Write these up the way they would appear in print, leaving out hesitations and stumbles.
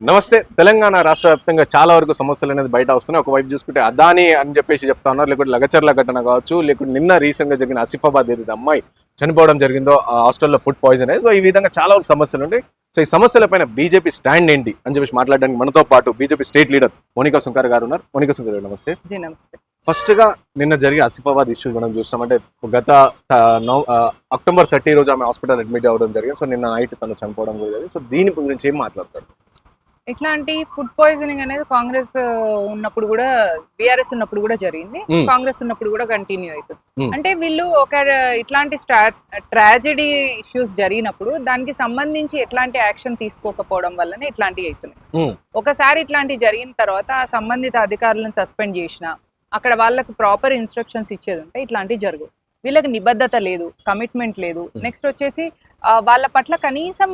నమస్తే. తెలంగాణ రాష్ట్ర వ్యాప్తంగా చాలా వరకు సమస్యలు అనేది బయట వస్తున్నాయి. ఒకవైపు చూసుకుంటే అదాని అని చెప్పేసి చెప్తా ఉన్నారు, లేకుంటే లగచర్ల ఘటన కావచ్చు, లేకుంటే నిన్న రీసెంట్ గా జరిగిన ఆసిఫాబాద్ ఏదైతే అమ్మాయి చనిపోవడం జరిగిందో ఆ హాస్టల్లో ఫుడ్ పాయిజన్ అయ్యి, సో ఈ విధంగా చాలా వరకు సమస్యలు ఉంటాయి. సో ఈ సమస్యలపైన బీజేపీ స్టాండ్ ఏంటి అని చెప్పేసి మాట్లాడడానికి మనతో పాటు BJP state leader Monika Sunkar గారు ఉన్నారు. మోనికా సుంకర్ గారు నమస్తే. నమస్తే. ఫస్ట్ గా నిన్న జరిగే ఆసిఫాబాద్ ఇష్యూ మనం చూసినాం. అంటే గత అక్టోబర్ 30 రోజు ఆమె హాస్పిటల్ అడ్మిట్ అవ్వడం జరిగింది. సో నిన్న నైట్ తను చనిపోవడం కూడా జరిగింది. సో దీని గురించి ఏం మాట్లాడతారు? ఇట్లాంటి ఫుడ్ పాయిజనింగ్ అనేది కాంగ్రెస్ ఉన్నప్పుడు కూడా, బీఆర్ఎస్ ఉన్నప్పుడు కూడా జరిగింది, కాంగ్రెస్ ఉన్నప్పుడు కూడా కంటిన్యూ అవుతుంది. అంటే వీళ్ళు ఒక ఇట్లాంటి ట్రాజెడీ ఇష్యూస్ జరిగినప్పుడు దానికి సంబంధించి ఎట్లాంటి యాక్షన్ తీసుకోకపోవడం వల్లనే ఇట్లాంటివి అవుతున్నాయి. ఒకసారి ఇట్లాంటివి జరిగిన తర్వాత ఆ సంబంధిత అధికారులను సస్పెండ్ చేసిన, అక్కడ వాళ్ళకి ప్రాపర్ ఇన్స్ట్రక్షన్స్ ఇచ్చేది ఉంటే ఇట్లాంటివి జరుగు. వీళ్ళకి నిబద్ధత లేదు, కమిట్మెంట్ లేదు. నెక్స్ట్ వచ్చేసి వాళ్ళ పట్ల కనీసం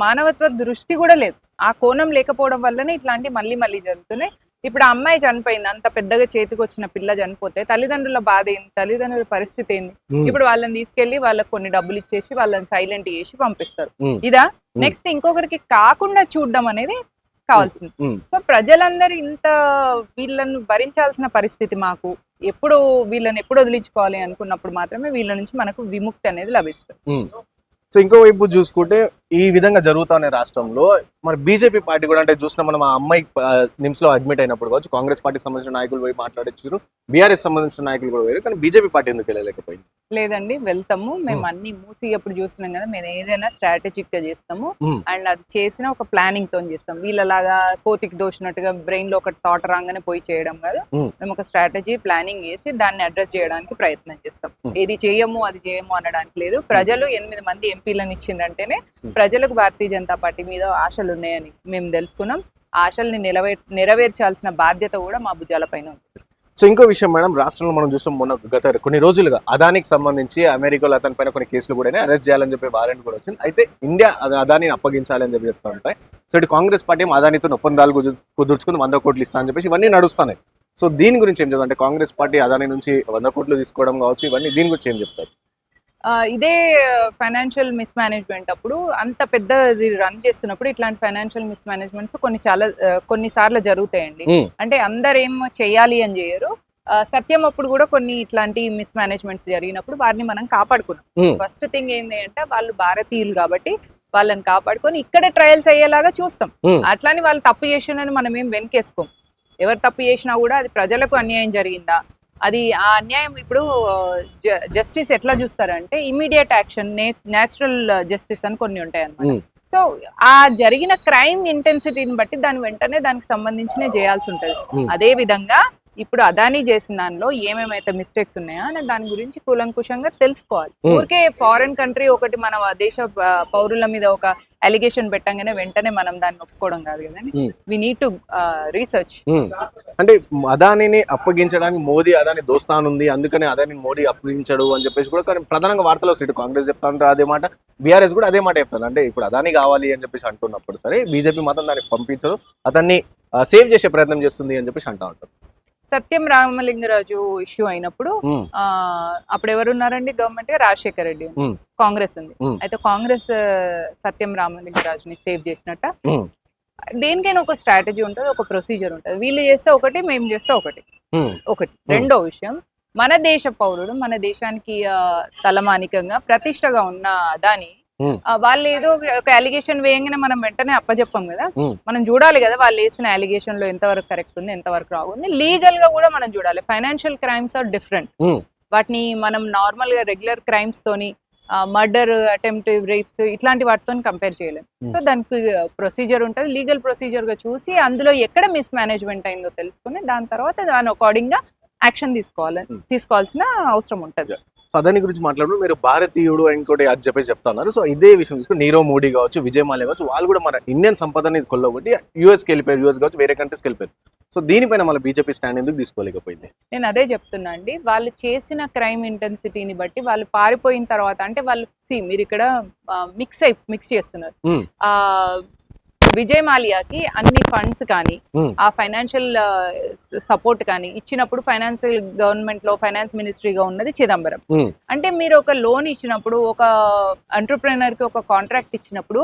మానవత్వ దృష్టి కూడా లేదు. ఆ కోణం లేకపోవడం వల్లనే ఇట్లాంటి మళ్ళీ మళ్ళీ జరుగుతున్నాయి. ఇప్పుడు ఆ అమ్మాయి చనిపోయింది, అంత పెద్దగా చేతికి వచ్చిన పిల్ల చనిపోతే తల్లిదండ్రుల బాధ ఏంది, తల్లిదండ్రుల పరిస్థితి ఏంది? ఇప్పుడు వాళ్ళని తీసుకెళ్లి వాళ్ళకి కొన్ని డబ్బులు ఇచ్చేసి వాళ్ళని సైలెంట్ చేసి పంపిస్తారు. ఇదా నెక్స్ట్ ఇంకొకరికి కాకుండా చూడడం అనేది కావాల్సింది. సో ప్రజలందరూ ఇంత వీళ్ళను భరించాల్సిన పరిస్థితి మాకు ఎప్పుడు, వీళ్ళని ఎప్పుడు వదిలించుకోవాలి అనుకున్నప్పుడు మాత్రమే వీళ్ళ నుంచి మనకు విముక్తి అనేది లభిస్తుంది. సో ఇంకోవైపు చూసుకుంటే ఈ విధంగా జరుగుతానే రాష్ట్రంలో మరి బీజేపీ పార్టీ కూడా, అంటే చూసిన మనం ఆ అమ్మాయి నిమ్స్ లో అడ్మిట్ అయినప్పుడు కావచ్చు, కాంగ్రెస్ పార్టీకి సంబంధించిన నాయకులు పోయి మాట్లాడించారు, బీఆర్ఎస్ సంబంధించిన నాయకులు కూడా పోయారు, కానీ బీజేపీ పార్టీ ఎందుకు వెళ్ళలేకపోయింది? లేదండి, వెళ్తాము మేము. అన్ని మూసి ఎప్పుడు చూస్తున్నాం కదా, మేము ఏదైనా స్ట్రాటజిక్ గా చేస్తాము. అండ్ అది చేసిన ఒక ప్లానింగ్ తో చేస్తాం. వీళ్ళలాగా కోతికి దోషినట్టుగా బ్రెయిన్ లో ఒక థాట్ రాగానే పోయి చేయడం కాదు. మేము ఒక స్ట్రాటజీ ప్లానింగ్ చేసి దాన్ని అడ్రస్ చేయడానికి ప్రయత్నం చేస్తాం. ఏది చేయము అది చేయము అనడానికి లేదు. ప్రజలు 8 మంది ఎంపీలను ఇచ్చిందంటేనే ప్రజలకు భారతీయ జనతా పార్టీ మీద ఆశలు ఉన్నాయని మేము తెలుసుకున్నాం. ఆశల్ని నెరవేర్చాల్సిన బాధ్యత కూడా మా భుజాల పైన ఉంది. సో ఇంకో విషయం మేడం, రాష్ట్రంలో మనం చూస్తాం, మొన్న గత కొన్ని రోజులుగా అదానికి సంబంధించి అమెరికాలో అతని పైన కొన్ని కేసులు కూడా అరెస్ట్ చేయాలని చెప్పి వారెంట్ కూడా వచ్చింది. అయితే ఇండియా అదానిని అప్పగించాలి అని చెప్పి చెప్తా ఉంటాయి. సో ఇటు కాంగ్రెస్ పార్టీ అదానితో ఒప్పందాలు కుదుర్చుకుని 100 కోట్లు ఇస్తా అని చెప్పేసి ఇవన్నీ నడుస్తున్నాయి. సో దీని గురించి ఏం చెప్తారు? అంటే కాంగ్రెస్ పార్టీ అదాని నుంచి 100 కోట్లు తీసుకోవడం కావచ్చు, ఇవన్నీ దీని గురించి ఏం చెప్తారు? ఇదే ఫైనాన్షియల్ మిస్ మేనేజ్మెంట్ అప్పుడు, అంత పెద్దది రన్ చేస్తున్నప్పుడు ఇట్లాంటి ఫైనాన్షియల్ మిస్ మేనేజ్మెంట్స్ కొన్నిసార్లు జరుగుతాయండి. అంటే అందరు ఏం చేయాలి అని చేయరు. సత్యం అప్పుడు కూడా కొన్ని ఇట్లాంటి మిస్ మేనేజ్మెంట్స్ జరిగినప్పుడు వారిని మనం కాపాడుకున్నాం. ఫస్ట్ థింగ్ ఏంటి అంటే, వాళ్ళు భారతీయులు కాబట్టి వాళ్ళని కాపాడుకొని ఇక్కడ ట్రయల్స్ అయ్యేలాగా చూస్తాం. అట్లాని వాళ్ళు తప్పు చేసినని మనం ఏం వెనకేసుకోం. ఎవరు తప్పు చేసినా కూడా అది ప్రజలకు అన్యాయం జరిగిందా, అది ఆ అన్యాయం ఇప్పుడు జస్టిస్ ఎట్లా చూస్తారంటే ఇమీడియట్ యాక్షన్, న్యాచురల్ జస్టిస్ అని కొన్ని ఉంటాయి అన్నమాట. సో ఆ జరిగిన క్రైమ్ ఇంటెన్సిటీని బట్టి వెంటనే దానికి సంబంధించిన చేయాల్సి ఉంటది. అదే విధంగా ఇప్పుడు అదానీ చేసిన దానిలో ఏమేమైతే మిస్టేక్స్ ఉన్నాయో అని దాని గురించి కూలంకుషంగా తెలుసుకోవాలి. ఊరికే ఫారెన్ కంట్రీ ఒకటి మన దేశ పౌరుల మీద ఒక అలిగేషన్ పెట్టంగానే వెంటనే మనం దాన్ని ఒప్పుకోవడం కాదు కదండి. We need to research. అంటే అదానిని అప్పగించడానికి మోదీ అదాని దోస్తానుంది, అందుకని అదాని మోదీ అప్పగించడు అని చెప్పేసి కూడా కానీ ప్రధానంగా వార్తలు వస్తాయి. కాంగ్రెస్ చెప్తా ఉంటారు అదే మాట, బీఆర్ఎస్ కూడా అదే మాట చెప్తారు. అంటే ఇప్పుడు అదాని కావాలి అని చెప్పేసి అంటున్నప్పుడు సరే, బీజేపీ మాత్రం దాన్ని పంపించదు, అతన్ని సేవ్ చేసే ప్రయత్నం చేస్తుంది అని చెప్పేసి అంటూ ఉంటారు. సత్యం రామలింగరాజు ఇష్యూ అయినప్పుడు అప్పుడు ఎవరున్నారండి గవర్నమెంట్? రాజశేఖర్ రెడ్డి, కాంగ్రెస్ ఉంది. అయితే కాంగ్రెస్ సత్యం రామలింగరాజుని సేవ్ చేసినట్ట. దేనికైనా ఒక స్ట్రాటజీ ఉంటుంది, ఒక ప్రొసీజర్ ఉంటుంది. వీళ్ళు చేస్తే ఒకటి, మేము చేస్తే ఒకటి. రెండో విషయం, మన దేశ పౌరుడు, మన దేశానికి తలమానికంగా ప్రతిష్టగా ఉన్న అదాని వాళ్ళు ఏదో ఒక అలిగేషన్ వేయంగానే మనం వెంటనే అప్పచెప్పాం కదా. మనం చూడాలి కదా వాళ్ళు వేసిన అలిగేషన్ లో ఎంతవరకు కరెక్ట్ ఉంది, ఎంతవరకు రాగుంది. లీగల్ గా కూడా మనం చూడాలి. Financial crimes are different. వాటిని మనం నార్మల్ గా రెగ్యులర్ క్రైమ్స్ తోని, మర్డర్, అటెంప్ట్, రేప్స్ ఇట్లాంటి వాటితో కంపేర్ చేయలేము. సో దానికి ప్రొసీజర్ ఉంటుంది. లీగల్ ప్రొసీజర్ గా చూసి అందులో ఎక్కడ మిస్ మేనేజ్మెంట్ అయిందో తెలుసుకుని దాని తర్వాత దాని అకార్డింగ్ గా యాక్షన్ తీసుకోవాల్సిన అవసరం ఉంటుంది. సో అదాని గురించి మాట్లాడు, మీరు భారతీయుడు ఇంకోటి అది చెప్పేసి చెప్తా ఉన్నారు. సో ఇదే విషయం చూసుకుని నీరవ్ మోడీ కావచ్చు, విజయ్ మాల్యా కావచ్చు, వాళ్ళు కూడా మన ఇండియన్ సంపదని కొల్లగొట్టి యూఎస్కి వెళ్ళిపోయారు, యూఎస్ కావచ్చు వేరే కంట్రీస్కి వెళ్ళిపోయారు. సో దీనిపైన మన బీజేపీ స్టాండ్ ఎందుకు తీసుకోలేకపోయింది? నేను అదే చెప్తున్నా అండి, వాళ్ళు చేసిన క్రైమ్ ఇంటెన్సిటీని బట్టి వాళ్ళు పారిపోయిన తర్వాత, అంటే వాళ్ళు మీరు ఇక్కడ మిక్స్ చేస్తున్నారు. విజయ్ మాల్యాకి అన్ని ఫండ్స్ కానీ Hmm. ఆ ఫైనాన్షియల్ సపోర్ట్ కానీ ఇచ్చినప్పుడు ఫైనాన్షియల్ గవర్నమెంట్ లో ఫైనాన్స్ మినిస్ట్రీగా ఉన్నది చిదంబరం. Hmm. అంటే మీరు ఒక లోన్ ఇచ్చినప్పుడు, ఒక ఎంటర్ప్రెనర్ కి ఒక కాంట్రాక్ట్ ఇచ్చినప్పుడు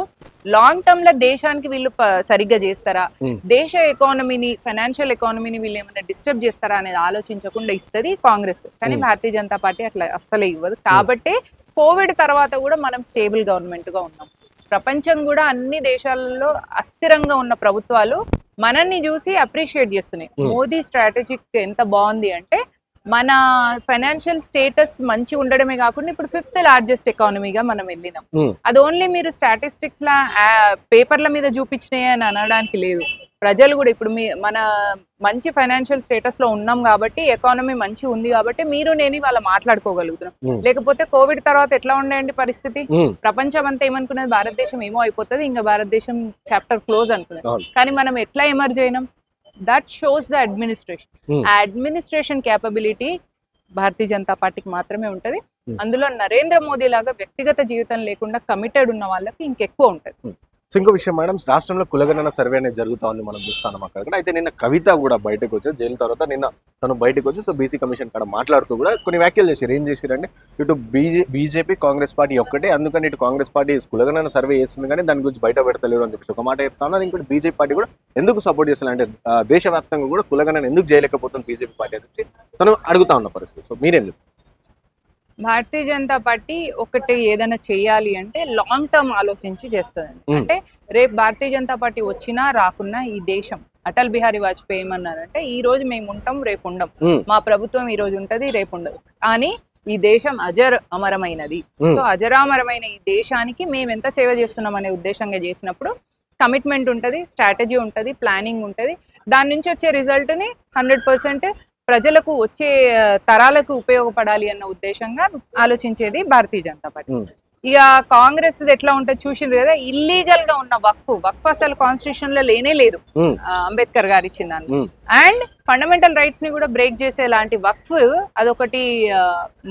లాంగ్ టర్మ్ లో దేశానికి వీళ్ళు సరిగ్గా చేస్తారా, Hmm. దేశ ఎకానమీని, ఫైనాన్షియల్ ఎకానమీని వీళ్ళు ఏమైనా డిస్టర్బ్ చేస్తారా అనేది ఆలోచించకుండా ఇస్తుంది కాంగ్రెస్. కానీ Hmm. భారతీయ జనతా పార్టీ అట్లా అస్సలే ఇవ్వదు. కాబట్టి కోవిడ్ తర్వాత కూడా మనం స్టేబుల్ గవర్నమెంట్ గా ఉన్నాం. ప్రపంచం కూడా అన్ని దేశాలలో అస్థిరంగా ఉన్న ప్రభుత్వాలు మనల్ని చూసి అప్రిషియేట్ చేస్తున్నాయి. Hmm. మోదీ స్ట్రాటజిక్ ఎంత బాగుంది అంటే మన ఫైనాన్షియల్ స్టేటస్ మంచి ఉండడమే కాకుండా ఇప్పుడు 5th లార్జెస్ట్ ఎకానమీగా మనం వెళ్ళినాం. Hmm. అది ఓన్లీ మీరు స్టాటిస్టిక్స్ లా పేపర్ల మీద చూపించినాయి అని అనడానికి లేదు. ప్రజలు కూడా ఇప్పుడు మన మంచి ఫైనాన్షియల్ స్టేటస్ లో ఉన్నాం కాబట్టి, ఎకానమీ మంచి ఉంది కాబట్టి మీరు నేను ఇవాళ మాట్లాడుకోగలుగుతున్నాం. Hmm. లేకపోతే కోవిడ్ తర్వాత ఎట్లా ఉండేయండి పరిస్థితి? Hmm. ప్రపంచం అంతా ఏమనుకున్నది, భారతదేశం ఏమో అయిపోతుంది, ఇంకా భారతదేశం చాప్టర్ క్లోజ్ అనుకున్నది. అవును. కానీ మనం ఎట్లా ఎమర్జ్ అయినాం? That shows the administration. Hmm. ఆ అడ్మినిస్ట్రేషన్ క్యాపబిలిటీ భారతీయ జనతా పార్టీకి మాత్రమే ఉంటది. Hmm. అందులో నరేంద్ర మోదీ లాగా వ్యక్తిగత జీవితం లేకుండా కమిటెడ్ ఉన్న వాళ్ళకి ఇంకెక్కువ ఉంటది. సో ఇంకో విషయం మేడం, రాష్ట్రంలో కులగణన సర్వే అనేది జరుగుతా ఉంది, మనం చూస్తున్నాం అక్కడ. అయితే నిన్న కవిత కూడా బయటకు వచ్చి, జైలు తర్వాత నిన్న తను బయటకు వచ్చి సో బీసీ కమిషన్ కాడ మాట్లాడుతూ కూడా కొన్ని వ్యాఖ్యలు చేశారు. ఏం చేశారంటే, ఇటు బీజేపీ కాంగ్రెస్ పార్టీ ఒక్కటే, అందుకని ఇటు కాంగ్రెస్ పార్టీ కులగణన సర్వే చేస్తుంది కానీ దాని గురించి బయట పెడతలేరు అని చెప్పి ఒక మాట చెప్తాను. ఇంకోటి బీజేపీ పార్టీ కూడా ఎందుకు సపోర్ట్ చేస్తారు అంటే దేశవ్యాప్తంగా కూడా కులగణన ఎందుకు చేయలేకపోతుంది బీజేపీ పార్టీ అని చెప్పి తను అడుగుతా ఉన్న పరిస్థితి. సో మీరేం చెప్తారు? భారతీయ జనతా పార్టీ ఒకటి ఏదైనా చేయాలి అంటే లాంగ్ టర్మ్ ఆలోచించి చేస్తుందండి. అంటే రేపు భారతీయ జనతా పార్టీ వచ్చినా రాకున్నా ఈ దేశం, అటల్ బిహారీ వాజ్పేయి ఏమన్నారంటే, ఈ రోజు మేము ఉంటాం, రేపు ఉండం, మా ప్రభుత్వం ఈ రోజు ఉంటది, రేపు ఉండదు, కానీ ఈ దేశం అమరమైనది. సో అజరామరమైన ఈ దేశానికి మేము ఎంత సేవ చేస్తున్నాం అనే ఉద్దేశంగా చేసినప్పుడు కమిట్మెంట్ ఉంటది, స్ట్రాటజీ ఉంటది, ప్లానింగ్ ఉంటది. దాని నుంచి వచ్చే రిజల్ట్ ని 100% ప్రజలకు వచ్చే తరాలకు ఉపయోగపడాలి అన్న ఉద్దేశంగా ఆలోచించేది భారతీయ జనతా పార్టీ. ఇక కాంగ్రెస్ ఎట్లా ఉంటుంది చూసిండ్రు కదా, ఇల్లీగల్ గా ఉన్న వక్ఫ్ అసలు కాన్స్టిట్యూషన్ లో లేనే లేదు, అంబేద్కర్ గారు ఇచ్చిన దాన్ని. అండ్ ఫండమెంటల్ రైట్స్ ని కూడా బ్రేక్ చేసే లాంటి వక్ఫ్ అదొకటి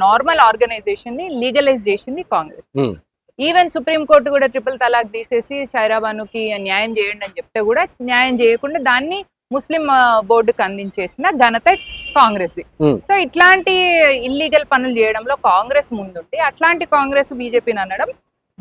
నార్మల్ ఆర్గనైజేషన్ ని లీగలైజ్ చేసింది కాంగ్రెస్. ఈవెన్ సుప్రీం కోర్టు కూడా ట్రిపుల్ తలాక్ తీసేసి సైరాబానుకి న్యాయం చేయండి అని చెప్తే కూడా న్యాయం చేయకుండా దాన్ని ముస్లిం బోర్డుకు అందించేసిన ఘనత కాంగ్రెస్ ది. సో ఇట్లాంటి ఇల్లీగల్ పనులు చేయడంలో కాంగ్రెస్ ముందుండి అట్లాంటి కాంగ్రెస్ బీజేపీని అనడం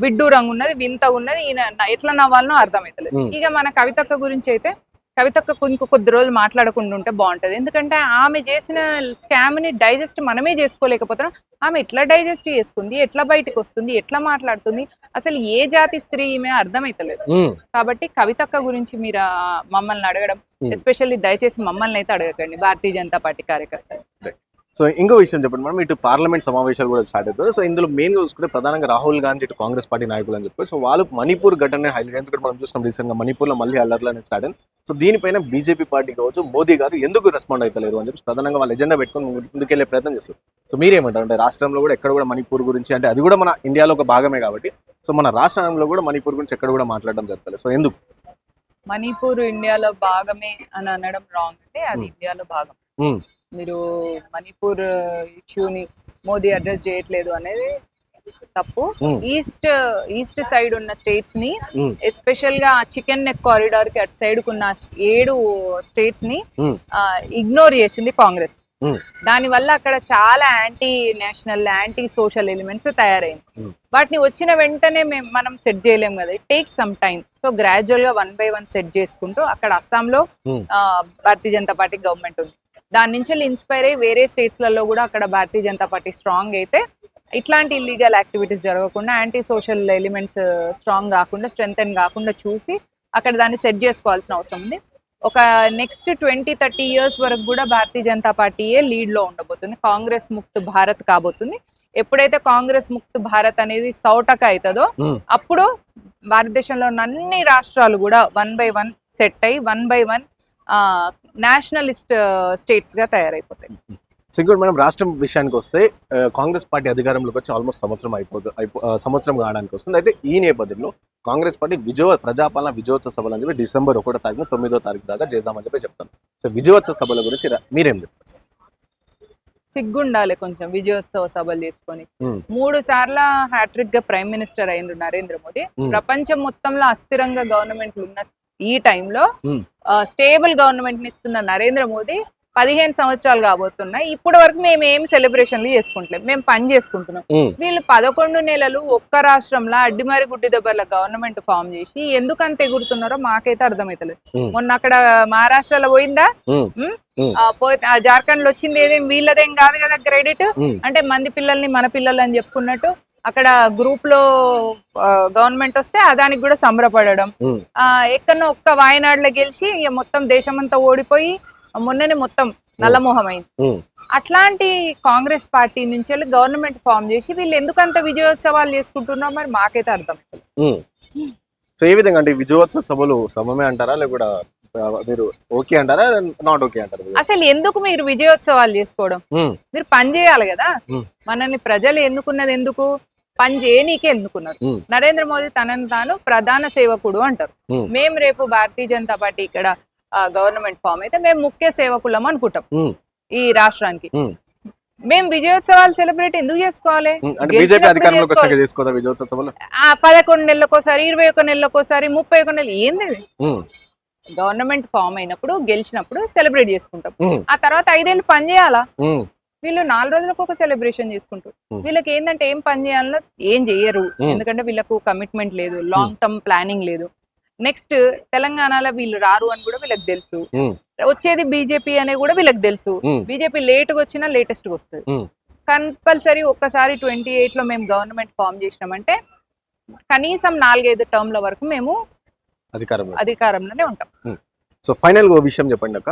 విడ్డూరంగా ఉన్నది, వింతగా ఉన్నది. ఈయన ఎట్లా నవ్వాలనో అర్థమవుతలేదు. ఇక మన కవితక్క గురించి అయితే, కవితక్క కొద్ది రోజులు మాట్లాడకుండా ఉంటే బాగుంటది. ఎందుకంటే ఆమె చేసిన స్కామ్ ని డైజెస్ట్ మనమే చేసుకోలేకపోతున్నాం. ఆమె ఎట్లా డైజెస్ట్ చేసుకుంది, ఎట్లా బయటకు వస్తుంది, ఎట్లా మాట్లాడుతుంది, అసలు ఏ జాతి స్త్రీ ఈమె అర్థమైతలేదు. కాబట్టి కవితక్క గురించి మీరు మమ్మల్ని అడగడం, ఎస్పెషల్లీ దయచేసి మమ్మల్ని అయితే అడగకండి, భారతీయ జనతా పార్టీ కార్యకర్తలు. సో ఇంకో విషయం చెప్పండి మనం, ఇటు పార్లమెంట్ సమావేశాలు కూడా స్టార్ట్ అవుతారు. సో ఇందులో మెయిన్ గా చూసుకుంటే ప్రధానంగా రాహుల్ గాంధీ ఇటు కాంగ్రెస్ పార్టీ నాయకులు అని చెప్పి, సో వాళ్ళు మణిపూర్ ఘటన హైలైట్, ఎందుకంటే మనం చూస్తాం రీసెంట్ గా మణిపూర్ లో మళ్ళీ అల్లర్లు అనేది స్టార్ట్ అయింది. సో దీనిపైన బీజేపీ పార్టీ కావచ్చు, మోదీ గారు ఎందుకు రెస్పాండ్ అవుతలేరు అని చెప్పి ప్రధానంగా వాళ్ళు ఎజెండా పెట్టుకొని ముందుకెళ్లే ప్రయత్నం చేస్తారు. సో మీరేమంటారు? అంటే రాష్ట్రంలో కూడా ఎక్కడ కూడా మణిపూర్ గురించి, అంటే అది కూడా మన ఇండియాలో ఒక భాగమే కాబట్టి, సో మన రాష్ట్రంలో కూడా మణిపూర్ గురించి ఎక్కడ కూడా మాట్లాడడం జరుగుతుంది. సో ఎందుకు మణిపూర్ ఇండియాలో భాగమే అని అనడం రాంగ్. అంటే అది ఇండియాలో భాగం. మీరు మణిపూర్ ఇష్యూని మోదీ అడ్రస్ చేయట్లేదు అనేది తప్పు. ఈస్ట్ సైడ్ ఉన్న స్టేట్స్ ని, ఎస్పెషల్ గా చికెన్ నెక్ కారిడార్ కి అటు సైడ్ కున్న 7 స్టేట్స్ ని ఇగ్నోర్ చేసింది కాంగ్రెస్. దాని వల్ల అక్కడ చాలా anti national, anti social elements తయారైంది. వాటిని వచ్చిన వెంటనే మనం సెట్ చేయలేం కదా, it take some time. So gradual గా 1 by 1 సెట్ చేసుకుంటూ, అక్కడ అస్సాంలో భారతీయ జనతా పార్టీ గవర్నమెంట్ ఉంది, దాని నుంచి ఇన్స్పైర్ అయ్యి వేరే స్టేట్స్ లలో కూడా అక్కడ భారతీయ జనతా పార్టీ స్ట్రాంగ్ అయితే ఇట్లాంటి ఇల్లీగల్ యాక్టివిటీస్ జరగకుండా, యాంటీ సోషల్ ఎలిమెంట్స్ స్ట్రాంగ్ కాకుండా, స్ట్రెంగ్తెన్ కాకుండా చూసి అక్కడ దాన్ని సెట్ చేసుకోవాల్సిన అవసరం ఉంది. ఒక నెక్స్ట్ 20-30 years వరకు కూడా భారతీయ జనతా పార్టీయే లీడ్ లో ఉండబోతుంది. కాంగ్రెస్ ముక్త్ భారత్ కాబోతుంది. ఎప్పుడైతే కాంగ్రెస్ ముక్త్ భారత్ అనేది సౌటక అవుతుందో అప్పుడు భారతదేశంలో ఉన్న అన్ని రాష్ట్రాలు కూడా 1 by 1 సెట్ అయ్యి 1 by 1 నేషనలిస్ట్ స్టేట్స్ గా తయారైపోతాయి. సో ఇంకోటి మనం రాష్ట్రం విషయానికి వస్తే, కాంగ్రెస్ పార్టీ అధికారంలోకి వచ్చి ఆల్మోస్ట్ సంవత్సరం కావడానికి వస్తుంది. అయితే ఈ నేపథ్యంలో కాంగ్రెస్ పార్టీ ప్రజాపాలన విజయోత్సవ సభలు అని చెప్పి డిసెంబర్ 1వ తారీఖు 9వ తారీఖు దాకా చేద్దామని చెప్పి చెప్తాను. సో విజయోత్సవ సభల గురించి మీరేం చెప్తారు? సిగ్గుండాలి కొంచెం విజయోత్సవ సభలు చేసుకొని. 3 సార్ల హ్యాట్రిక్ గా ప్రైమ్ మినిస్టర్ అయిన నరేంద్ర మోదీ ప్రపంచం మొత్తంలో అస్థిరంగా గవర్నమెంట్లు ఉన్న ఈ టైంలో Hmm. స్టేబుల్ గవర్నమెంట్ ని ఇస్తున్న నరేంద్ర మోదీ 15 సంవత్సరాలు కాబోతున్నాయి. ఇప్పటి వరకు మేము ఏం సెలబ్రేషన్లు చేసుకుంటలేం, మేము పని చేసుకుంటున్నాం. వీళ్ళు 11 నెలలు ఒక్క రాష్ట్రంలో అడ్డిమారి గుడ్డి దెబ్బల గవర్నమెంట్ ఫామ్ చేసి ఎందుకంత ఎగురుతున్నారో మాకైతే అర్థమైతలేదు. మొన్న అక్కడ మహారాష్ట్రలో పోయిందా, జార్ఖండ్ లో వచ్చింది ఏదేం వీళ్ళదేం కాదు కదా క్రెడిట్. అంటే మంది పిల్లల్ని మన పిల్లలు అని చెప్పుకున్నట్టు అక్కడ గ్రూప్ లో గవర్నమెంట్ వస్తే అదానికి కూడా సంబరపడడం. ఎక్కడో ఒక్క వాయనాడులో గెలిచి ఇక మొత్తం దేశమంతా ఓడిపోయి మొన్ననే మొత్తం నల్లమోహం అయింది. అట్లాంటి కాంగ్రెస్ పార్టీ నుంచి గవర్నమెంట్ ఫామ్ చేసి వీళ్ళు ఎందుకంత విజయోత్సవాలు చేసుకుంటున్నారో మరి మాకైతే అర్థం. సో ఏ విధంగా అంటే విజయోత్సవ సభలు సమమే అంటారా, లేకుండా మీరు ఓకే అంటారా, నాట్ ఓకే అంటారా? అసలు ఎందుకు మీరు విజయోత్సవాలు చేసుకోవడం? మీరు పని చేయాలి కదా. మనల్ని ప్రజలు ఎన్నుకున్నది ఎందుకు? పని చేయనీకే ఎన్నుకున్నారు. నరేంద్ర మోదీ తనని తాను ప్రధాన సేవకుడు అంటారు. మేము రేపు భారతీయ జనతా పార్టీ ఇక్కడ గవర్నమెంట్ ఫామ్ అయితే మేము ముఖ్య సేవకులం అనుకుంటాం ఈ రాష్ట్రానికి. మేము విజయోత్సవాలు సెలబ్రేట్ ఎందుకు చేసుకోవాలి? 11 నెలలకోసారి, 21 నెలలకోసారి, 31 నెలలు ఏంది? గవర్నమెంట్ ఫామ్ అయినప్పుడు గెలిచినప్పుడు సెలబ్రేట్ చేసుకుంటాం. ఆ తర్వాత 5 ఏళ్ళు పని చేయాలా? వీళ్ళు 4 రోజులకు ఒక సెలబ్రేషన్ చేసుకుంటారు. వీళ్ళకి ఏంటంటే ఏం పని చేయాలో ఏం చెయ్యరు. ఎందుకంటే వీళ్ళకు కమిట్మెంట్ లేదు, లాంగ్ టర్మ్ ప్లానింగ్ లేదు. నెక్స్ట్ తెలంగాణలో వీళ్ళు రారు అని కూడా వీళ్ళకి తెలుసు. వచ్చేది బీజేపీ అనే కూడా వీళ్ళకి తెలుసు. బీజేపీ లేటుగా వచ్చినా లేటెస్ట్ గా వస్తుంది. కంపల్సరీ ఒక్కసారి 28 లో మేము గవర్నమెంట్ ఫామ్ చేసినామంటే కనీసం 4-5 టర్మ్ల వరకు మేము అధికారంలోనే ఉంటాం. సో ఫైనల్ గా విషయం చెప్పండి అక్క,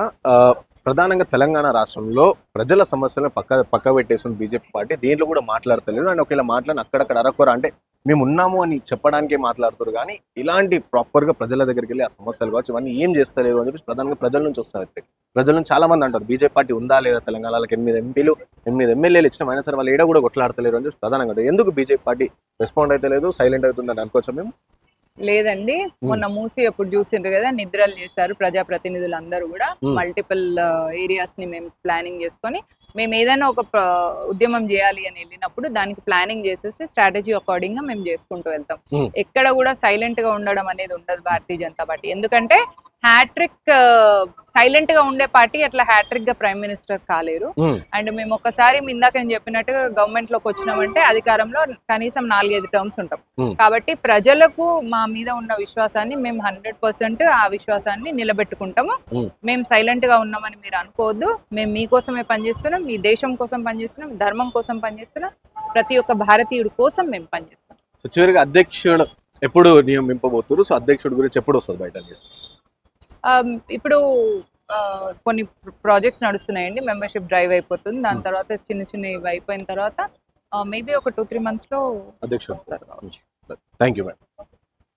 ప్రధానంగా తెలంగాణ రాష్ట్రంలో ప్రజల సమస్యలను పక్క పెట్టేస్తుంది బీజేపీ పార్టీ. దీంట్లో కూడా మాట్లాడతలేదు. అండ్ ఒకవేళ మాట్లాడిన అక్కడక్కడ అరకొర అంటే మేము ఉన్నాము అని చెప్పడానికే మాట్లాడుతారు, కానీ ఇలాంటి ప్రాపర్ గా ప్రజల దగ్గరికి వెళ్ళి ఆ సమస్యలు కావచ్చు ఇవన్నీ ఏం చేస్తలేరు అని చెప్పి ప్రధానంగా ప్రజల నుంచి వస్తారు. ప్రజల నుంచి చాలా మంది అంటారు బీజేపీ పార్టీ ఉందా లేదా తెలంగాణలో 8 ఎంపీలు 8 ఎమ్మెల్యేలు ఇచ్చిన అయినా సరే వాళ్ళు ఏడా కూడా కొట్లాడతలేరు అని చెప్పి ప్రధానంగా ఎందుకు బీజేపీ పార్టీ రెస్పాండ్ అయితే లేదు, సైలెంట్ అవుతుందని అనుకోవచ్చా మేము? లేదండి, మొన్న మూసి అప్పుడు చూసిండ్రు కదా, నిద్రలు చేశారు ప్రజాప్రతినిధులు అందరూ కూడా. మల్టిపుల్ ఏరియాస్ ని మేము ప్లానింగ్ చేసుకొని మేము ఏదైనా ఒక ఉద్యమం చేయాలి అని వెళ్ళినప్పుడు దానికి ప్లానింగ్ చేసేసి స్ట్రాటజీ అకార్డింగ్ గా మేము చేసుకుంటూ వెళ్తాం. ఎక్కడ కూడా సైలెంట్ గా ఉండడం అనేది ఉండదు భారతీయ జనతా పార్టీ. ఎందుకంటే హ్యాట్రిక్ సైలెంట్ గా ఉండే పార్టీ అట్లా హ్యాట్రిక్ గా ప్రైమ్ మినిస్టర్ కాలేరు. అండ్ మేము ఒకసారి ఇందాక నేను చెప్పినట్టుగా గవర్నమెంట్ లోకి వచ్చినామంటే అధికారంలో కనీసం 4-5 టర్మ్స్ ఉంటాం. కాబట్టి ప్రజలకు మా మీద ఉన్న విశ్వాసాన్ని మేము 100% ఆ విశ్వాసాన్ని నిలబెట్టుకుంటాము. మేము సైలెంట్ గా ఉన్నామని మీరు అనుకోవద్దు. మేము మీకోసమే పనిచేస్తున్నాం, మీ దేశం కోసం పనిచేస్తున్నాం, ధర్మం కోసం పనిచేస్తున్నాం, ప్రతి ఒక్క భారతీయుడి కోసం మేము పనిచేస్తాం. సో చివరిగా అధ్యక్షుడు ఎప్పుడు నియమింపబోతున్నారు? సో అధ్యక్షుడి గురించి ఎప్పుడు వస్తుంది బయట? ఇప్పుడు కొన్ని ప్రాజెక్ట్స్ నడుస్తున్నాయండి. మెంబర్షిప్ డ్రైవ్ అయిపోతుంది. దాని తర్వాత చిన్న అయిపోయిన తర్వాత మేబీ ఒక 2-3 months లో అధ్యక్షుడు వస్తారు. Thank you madam.